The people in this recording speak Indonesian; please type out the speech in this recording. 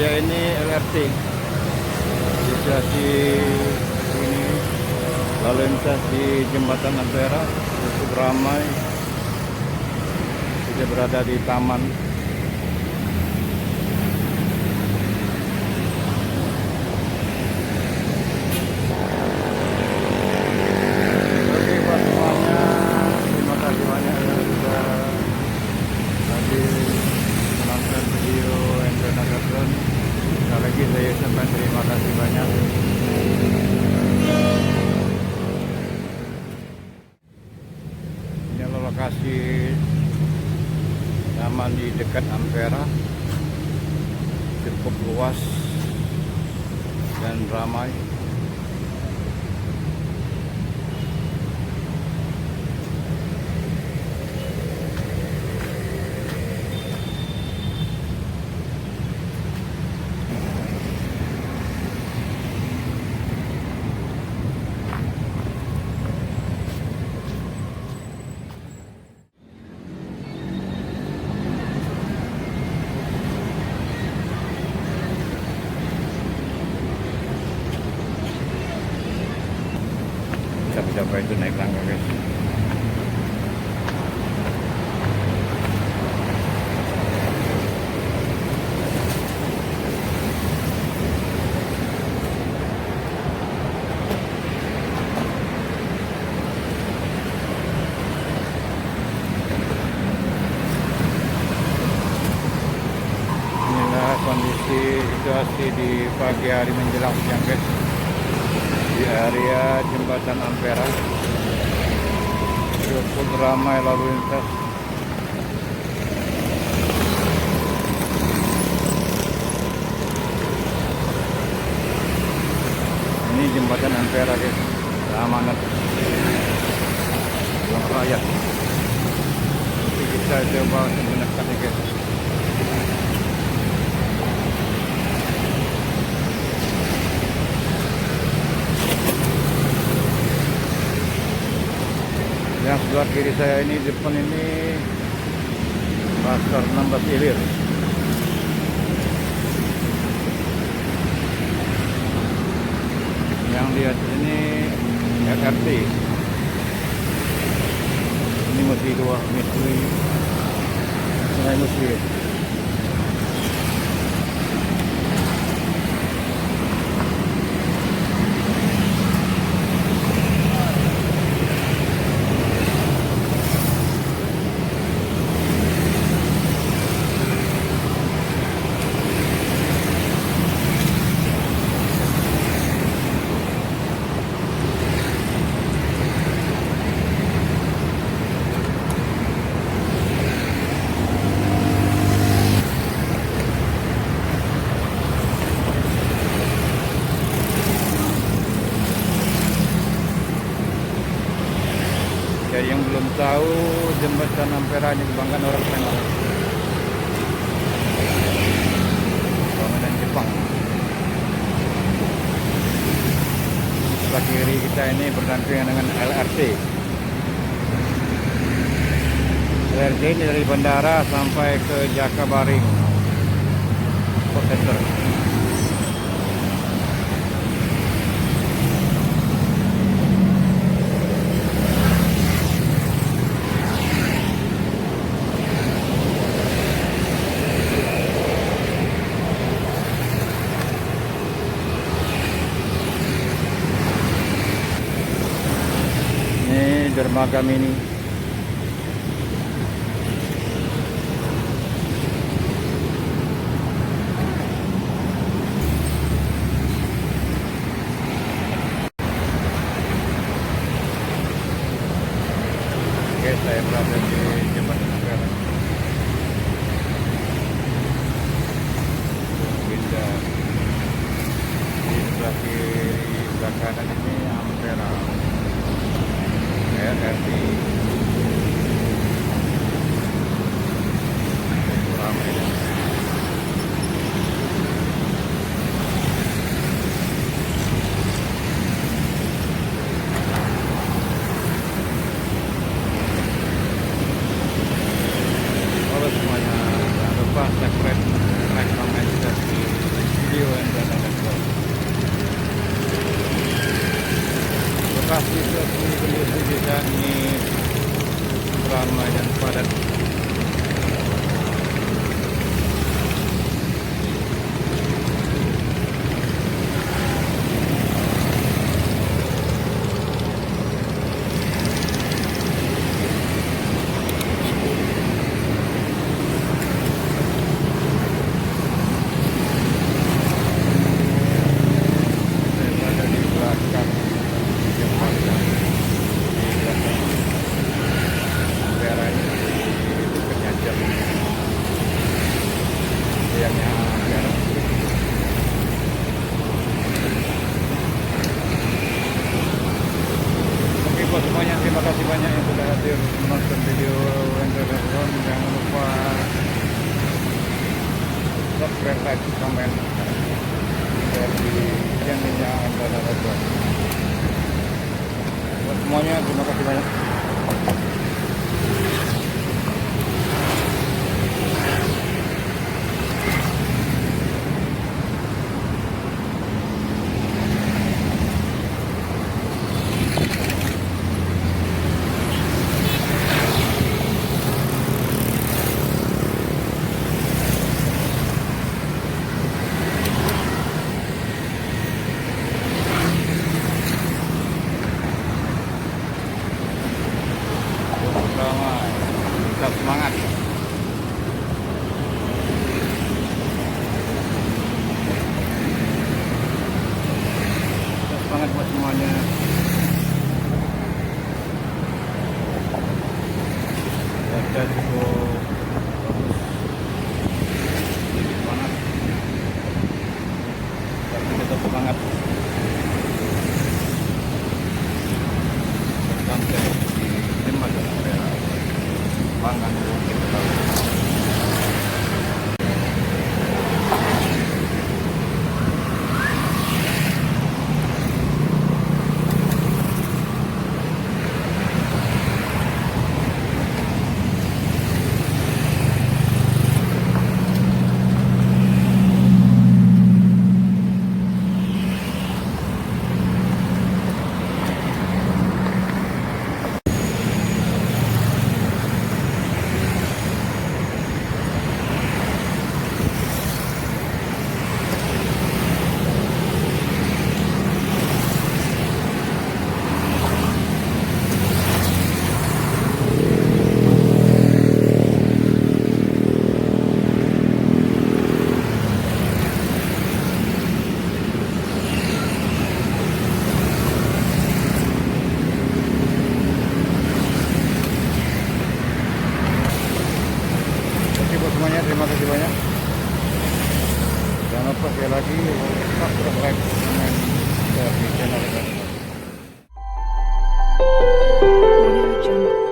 saya ini LRT di stasi ini, lalu lintas di Jembatan Ampera cukup ramai. Kita berada di taman. Oke buat semuanya, terima kasih banyak yang sudah hadir menonton video Hendro Nagarton. Sekali lagi saya ucapkan terima kasih banyak. Ini adalah lokasi taman di dekat Ampera, cukup luas dan ramai. Siapa itu naik tangga, guys. Inilah kondisi situasi di pagi hari menjelang siang, guys, di area Jembatan Ampera. Cukup ramai lalu lintas. Ini Jembatan Ampera, guys, amanat Jalan Raya. Nanti kita coba menggunakan, guys. Yang sebelah kiri saya ini, depan ini Pasar 16 Ilir. Yang di atas ini LRT. Ini masih dua, Musli. Jadi yang belum tahu, Jembatan Ampera ini dikembangkan orang China, bangunan Jepang. Sebelah kiri kita ini berdampingan dengan LRT. LRT ini dari bandara sampai ke Jakabaring Port Center. Dermaga mini. Oke, saya berada di Jembatan Ampera. Kita di sebelah kiri, sebelah kanan ini Ampera. LRT. subscribe, like, komen, share di channelnya Endra Nagardon. Buat semuanya, terima kasih banyak. Tetap semangat. Tetap semangat buat semuanya. Dan cukup bagus. Semangat. Tapi tetap semangat. Sampai di jembatan area Pangan kita tahu. Semuanya, terima kasih banyak. Jangan lupa sekali lagi subscribe, like, komen, share di channel ini. Audio Jungle.